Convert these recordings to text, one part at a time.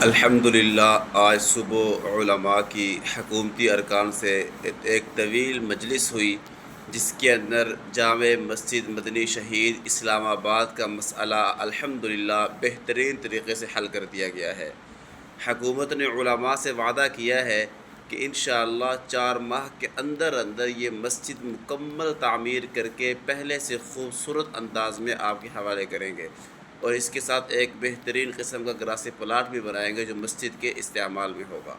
الحمدللہ آج صبح علماء کی حکومتی ارکان سے ایک طویل مجلس ہوئی، جس کے اندر جامع مسجد مدنی شہید اسلام آباد کا مسئلہ الحمدللہ بہترین طریقے سے حل کر دیا گیا ہے۔ حکومت نے علماء سے وعدہ کیا ہے کہ انشاءاللہ 4 ماہ کے اندر یہ مسجد مکمل تعمیر کر کے پہلے سے خوبصورت انداز میں آپ کے حوالے کریں گے، اور اس کے ساتھ ایک بہترین قسم کا گراسی پلاٹ بھی بنائیں گے جو مسجد کے استعمال میں ہوگا۔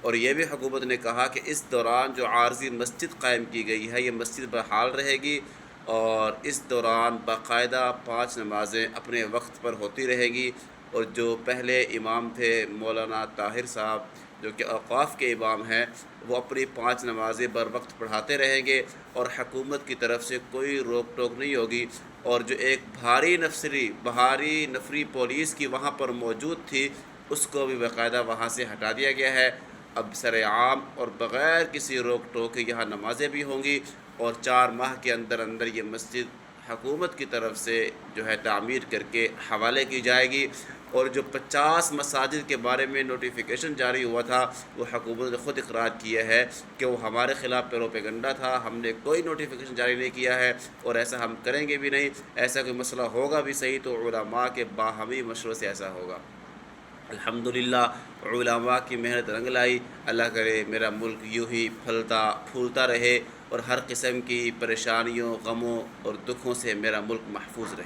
اور یہ بھی حکومت نے کہا کہ اس دوران جو عارضی مسجد قائم کی گئی ہے یہ مسجد بحال رہے گی، اور اس دوران باقاعدہ 5 نمازیں اپنے وقت پر ہوتی رہے گی، اور جو پہلے امام تھے مولانا طاہر صاحب جو کہ اوقاف کے امام ہیں، وہ اپنی 5 نمازیں بر وقت پڑھاتے رہیں گے، اور حکومت کی طرف سے کوئی روک ٹوک نہیں ہوگی۔ اور جو ایک بھاری نفری پولیس کی وہاں پر موجود تھی، اس کو بھی باقاعدہ وہاں سے ہٹا دیا گیا ہے۔ اب سرعام اور بغیر کسی روک ٹوک کے یہاں نمازیں بھی ہوں گی، اور 4 ماہ کے اندر یہ مسجد حکومت کی طرف سے جو ہے تعمیر کر کے حوالے کی جائے گی۔ اور جو 50 مساجد کے بارے میں نوٹیفیکیشن جاری ہوا تھا، وہ حکومت نے خود اقرار کیا ہے کہ وہ ہمارے خلاف پروپیگنڈا تھا، ہم نے کوئی نوٹیفیکیشن جاری نہیں کیا ہے، اور ایسا ہم کریں گے بھی نہیں۔ ایسا کوئی مسئلہ ہوگا بھی صحیح تو علماء کے باہمی مشورے سے ایسا ہوگا۔ الحمدللہ علماء کی محنت رنگ لائی۔ اللہ کرے میرا ملک یوں ہی پھلتا پھولتا رہے، اور ہر قسم کی پریشانیوں، غموں اور دکھوں سے میرا ملک محفوظ رہے۔